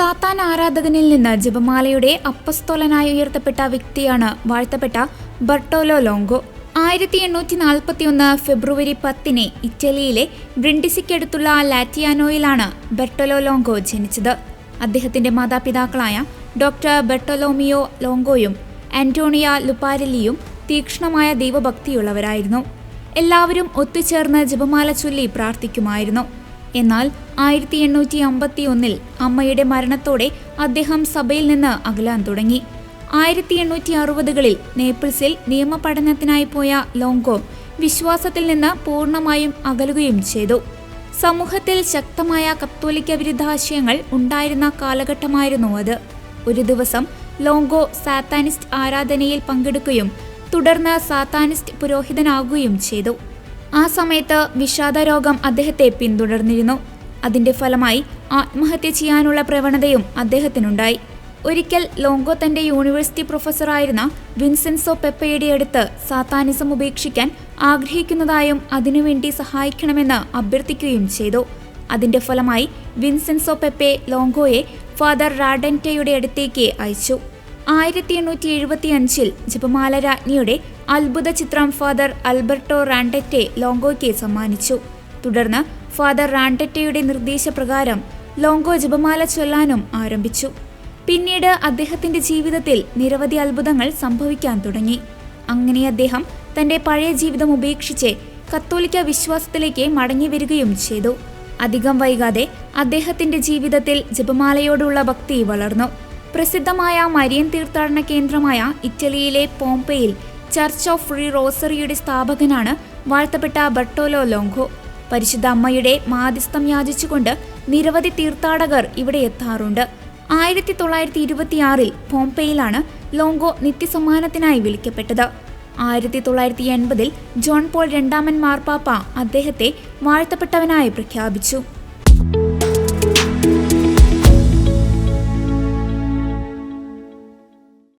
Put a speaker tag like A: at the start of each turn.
A: സാത്താൻ ആരാധകനിൽ നിന്ന് ജപമാലയുടെ അപ്പസ്തോലനായി ഉയർത്തപ്പെട്ട വ്യക്തിയാണ് വാഴ്ത്തപ്പെട്ട ബർട്ടോലോ ലോംഗോ. 1841 ഫെബ്രുവരി 10 ഇറ്റലിയിലെ ബ്രിൻഡിസിക്കടുത്തുള്ള ലാറ്റിയാനോയിലാണ് ബർട്ടോലോ ലോംഗോ ജനിച്ചത്. അദ്ദേഹത്തിന്റെ മാതാപിതാക്കളായ ഡോക്ടർ ബർട്ടോലോമിയോ ലോംഗോയും ആന്റോണിയ ലുപാരെല്ലിയും തീക്ഷ്ണമായ ദൈവഭക്തിയുള്ളവരായിരുന്നു. എല്ലാവരും ഒത്തുചേർന്ന് ജപമാല ചൊല്ലി പ്രാർത്ഥിക്കുമായിരുന്നു. എന്നാൽ 1851 അമ്മയുടെ മരണത്തോടെ അദ്ദേഹം സഭയിൽ നിന്ന് അകലാൻ തുടങ്ങി. 1860കളിൽ നേപ്പിൾസിൽ നിയമപഠനത്തിനായി പോയ ലോംഗോ വിശ്വാസത്തിൽ നിന്ന് പൂർണ്ണമായും അകലുകയും ചെയ്തു. സമൂഹത്തിൽ ശക്തമായ കത്തോലിക്ക വിരുദ്ധാശയങ്ങൾ ഉണ്ടായിരുന്ന കാലഘട്ടമായിരുന്നു അത്. ഒരു ദിവസം ലോംഗോ സാത്താനിസ്റ്റ് ആരാധനയിൽ പങ്കെടുക്കുകയും തുടർന്ന് സാത്താനിസ്റ്റ് പുരോഹിതനാകുകയും ചെയ്തു. ആ സമയത്ത് വിഷാദരോഗം അദ്ദേഹത്തെ പിന്തുടർന്നിരുന്നു. അതിന്റെ ഫലമായി ആത്മഹത്യ ചെയ്യാനുള്ള പ്രവണതയും അദ്ദേഹത്തിനുണ്ടായി. ഒരിക്കൽ ലോംഗോ തന്റെ യൂണിവേഴ്സിറ്റി പ്രൊഫസറായിരുന്ന വിൻസെൻസോ പെപ്പയുടെ അടുത്ത് സാത്താനിസം ഉപേക്ഷിക്കാൻ ആഗ്രഹിക്കുന്നതായും അതിനുവേണ്ടി സഹായിക്കണമെന്ന് അഭ്യർത്ഥിക്കുകയും ചെയ്തു. അതിന്റെ ഫലമായി വിൻസെൻസോ പെപ്പെ ലോംഗോയെ ഫാദർ റാഡന്റെയുടെ അടുത്തേക്ക് അയച്ചു. 1875 ജപമാല രാജ്ഞിയുടെ അത്ഭുത ചിത്രം ഫാദർ ആൽബർട്ടോ റാൻഡറ്റെ ലോംഗോയ്ക്ക് സമ്മാനിച്ചു. തുടർന്ന് ഫാദർ റാൻഡറ്റയുടെ നിർദ്ദേശപ്രകാരം ലോംഗോ ജപമാല ചൊല്ലാനും ആരംഭിച്ചു. പിന്നീട് അദ്ദേഹത്തിന്റെ ജീവിതത്തിൽ നിരവധി അത്ഭുതങ്ങൾ സംഭവിക്കാൻ തുടങ്ങി. അങ്ങനെ അദ്ദേഹം തന്റെ പഴയ ജീവിതം ഉപേക്ഷിച്ച് കത്തോലിക്ക വിശ്വാസത്തിലേക്ക് മടങ്ങി വരികയും ചെയ്തു. അധികം വൈകാതെ അദ്ദേഹത്തിന്റെ ജീവിതത്തിൽ ജപമാലയോടുള്ള ഭക്തി വളർന്നു. പ്രസിദ്ധമായ മരിയൻ തീർത്ഥാടന കേന്ദ്രമായ ഇറ്റലിയിലെ പോംപെയിൽ ചർച്ച് ഓഫ് ഫ്രീ റോസറിയുടെ സ്ഥാപകനാണ് വാഴ്ത്തപ്പെട്ട ബർട്ടോലോ ലോംഗോ. പരിശുദ്ധ അമ്മയുടെ മാധ്യസ്ഥം യാചിച്ചുകൊണ്ട് നിരവധി തീർത്ഥാടകർ ഇവിടെ എത്താറുണ്ട്. 1926 പോംപെയിലാണ് ലോംഗോ നിത്യസമ്മാനത്തിനായി വിളിക്കപ്പെട്ടത്. 1980 ജോൺ പോൾ II മാർപ്പാപ്പ അദ്ദേഹത്തെ വാഴ്ത്തപ്പെട്ടവനായി പ്രഖ്യാപിച്ചു.